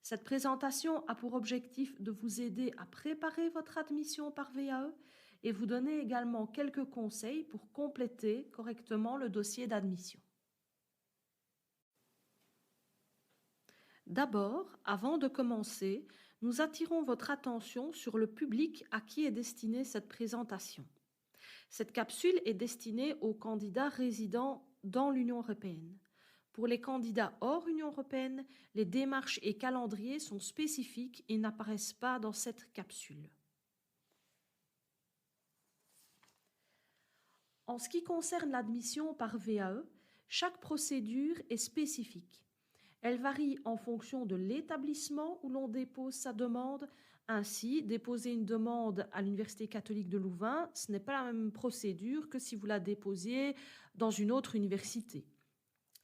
Cette présentation a pour objectif de vous aider à préparer votre admission par VAE et vous donner également quelques conseils pour compléter correctement le dossier d'admission. D'abord, avant de commencer, nous attirons votre attention sur le public à qui est destinée cette présentation. Cette capsule est destinée aux candidats résidant dans l'Union européenne. Pour les candidats hors Union européenne, les démarches et calendriers sont spécifiques et n'apparaissent pas dans cette capsule. En ce qui concerne l'admission par VAE, chaque procédure est spécifique. Elle varie en fonction de l'établissement où l'on dépose sa demande. Ainsi, déposer une demande à l'Université catholique de Louvain, ce n'est pas la même procédure que si vous la déposiez dans une autre université.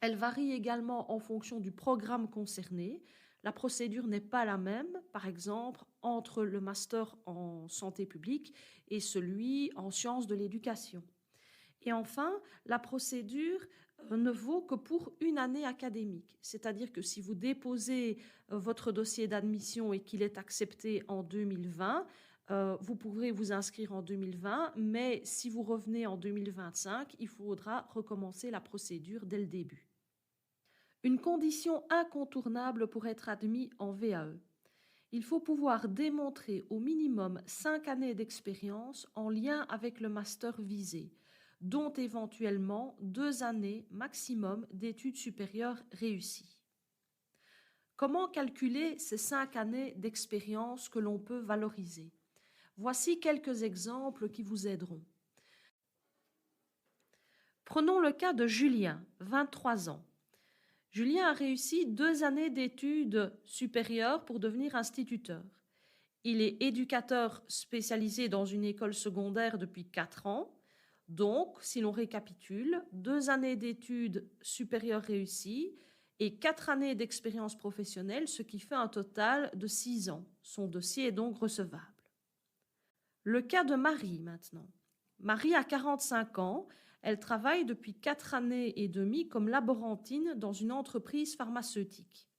Elle varie également en fonction du programme concerné. La procédure n'est pas la même, par exemple, entre le master en santé publique et celui en sciences de l'éducation. Et enfin, la procédure ne vaut que pour une année académique. C'est-à-dire que si vous déposez votre dossier d'admission et qu'il est accepté en 2020, vous pourrez vous inscrire en 2020, mais si vous revenez en 2025, il faudra recommencer la procédure dès le début. Une condition incontournable pour être admis en VAE. Il faut pouvoir démontrer au minimum 5 années d'expérience en lien avec le master visé, dont éventuellement 2 années maximum d'études supérieures réussies. Comment calculer ces 5 années d'expérience que l'on peut valoriser? Voici quelques exemples qui vous aideront. Prenons le cas de Julien, 23 ans. Julien a réussi 2 années d'études supérieures pour devenir instituteur. Il est éducateur spécialisé dans une école secondaire depuis 4 ans. Donc, si l'on récapitule, 2 années d'études supérieures réussies et 4 années d'expérience professionnelle, ce qui fait un total de 6 ans. Son dossier est donc recevable. Le cas de Marie maintenant. Marie a 45 ans. Elle travaille depuis 4 années et demie comme laborantine dans une entreprise pharmaceutique.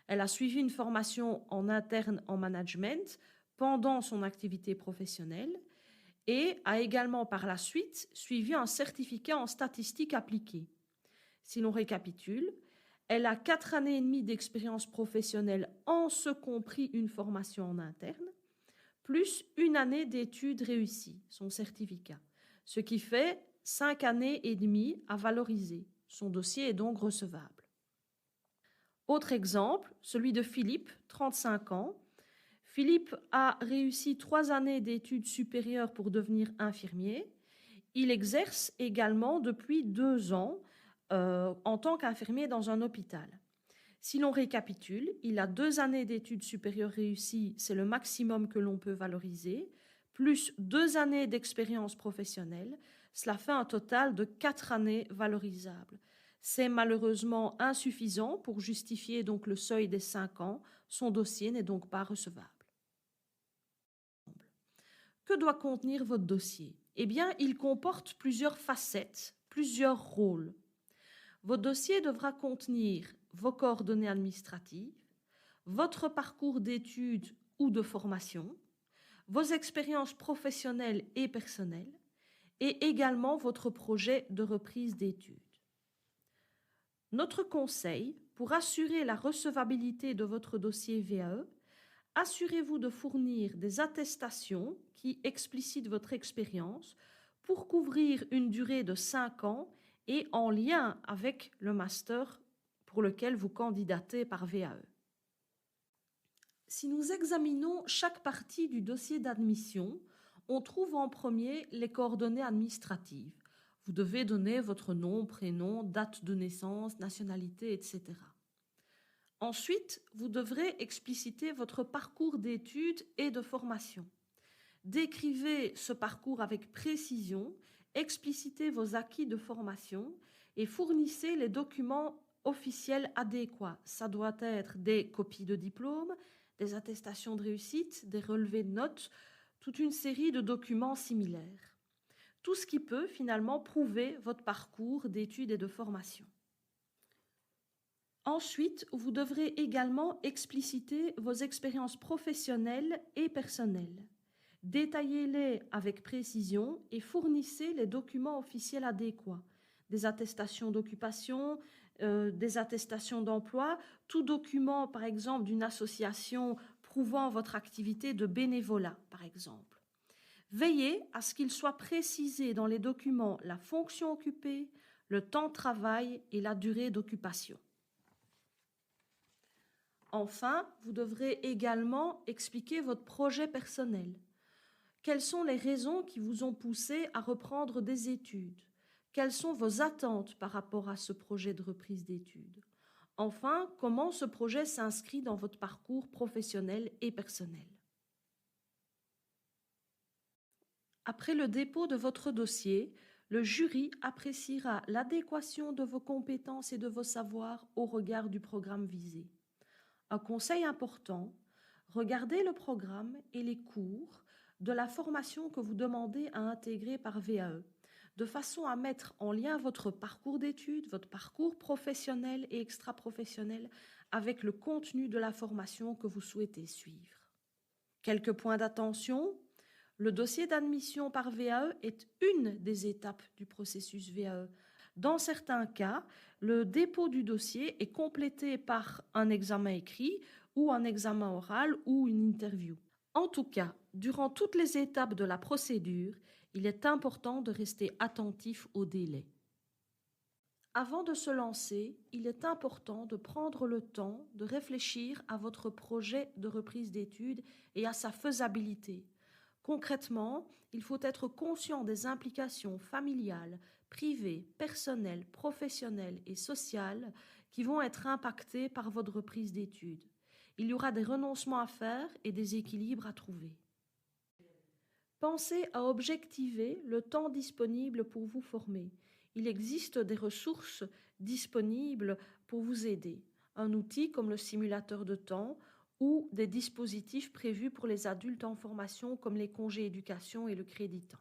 Elle a suivi une formation en interne en management pendant son activité professionnelle et a également par la suite suivi un certificat en statistique appliquée. Si l'on récapitule, elle a 4 années et demie d'expérience professionnelle en ce compris une formation en interne, plus une année d'études réussies, son certificat, ce qui fait 5 années et demie à valoriser. Son dossier est donc recevable. Autre exemple, celui de Philippe, 35 ans. Philippe a réussi 3 années d'études supérieures pour devenir infirmier. Il exerce également depuis 2 ans en tant qu'infirmier dans un hôpital. Si l'on récapitule, il a 2 années d'études supérieures réussies, c'est le maximum que l'on peut valoriser, plus 2 années d'expérience professionnelle, cela fait un total de 4 années valorisables. C'est malheureusement insuffisant pour justifier donc le seuil des 5 ans. Son dossier n'est donc pas recevable. Que doit contenir votre dossier? Eh bien, il comporte plusieurs facettes, plusieurs rôles. Votre dossier devra contenir vos coordonnées administratives, votre parcours d'études ou de formation, vos expériences professionnelles et personnelles, et également votre projet de reprise d'études. Notre conseil, pour assurer la recevabilité de votre dossier VAE, assurez-vous de fournir des attestations qui explicitent votre expérience pour couvrir une durée de 5 ans et en lien avec le master pour lequel vous candidatez par VAE. Si nous examinons chaque partie du dossier d'admission, on trouve en premier les coordonnées administratives. Vous devez donner votre nom, prénom, date de naissance, nationalité, etc. Ensuite, vous devrez expliciter votre parcours d'études et de formation. Décrivez ce parcours avec précision, explicitez vos acquis de formation et fournissez les documents officiels adéquats. Ça doit être des copies de diplômes, des attestations de réussite, des relevés de notes, toute une série de documents similaires. Tout ce qui peut finalement prouver votre parcours d'études et de formation. Ensuite, vous devrez également expliciter vos expériences professionnelles et personnelles. Détaillez-les avec précision et fournissez les documents officiels adéquats, des attestations d'occupation, des attestations d'emploi, tout document, par exemple, d'une association prouvant votre activité de bénévolat, par exemple. Veillez à ce qu'il soit précisé dans les documents la fonction occupée, le temps de travail et la durée d'occupation. Enfin, vous devrez également expliquer votre projet personnel. Quelles sont les raisons qui vous ont poussé à reprendre des études? Quelles sont vos attentes par rapport à ce projet de reprise d'études? Enfin, comment ce projet s'inscrit dans votre parcours professionnel et personnel? Après le dépôt de votre dossier, le jury appréciera l'adéquation de vos compétences et de vos savoirs au regard du programme visé. Un conseil important, regardez le programme et les cours de la formation que vous demandez à intégrer par VAE, de façon à mettre en lien votre parcours d'études, votre parcours professionnel et extra-professionnel avec le contenu de la formation que vous souhaitez suivre. Quelques points d'attention. Le dossier d'admission par VAE est une des étapes du processus VAE. Dans certains cas, le dépôt du dossier est complété par un examen écrit ou un examen oral ou une interview. En tout cas, durant toutes les étapes de la procédure, il est important de rester attentif au délai. Avant de se lancer, il est important de prendre le temps de réfléchir à votre projet de reprise d'études et à sa faisabilité. Concrètement, il faut être conscient des implications familiales, privées, personnelles, professionnelles et sociales qui vont être impactées par votre reprise d'études. Il y aura des renoncements à faire et des équilibres à trouver. Pensez à objectiver le temps disponible pour vous former. Il existe des ressources disponibles pour vous aider. Un outil comme le simulateur de temps ou des dispositifs prévus pour les adultes en formation comme les congés éducation et le crédit temps.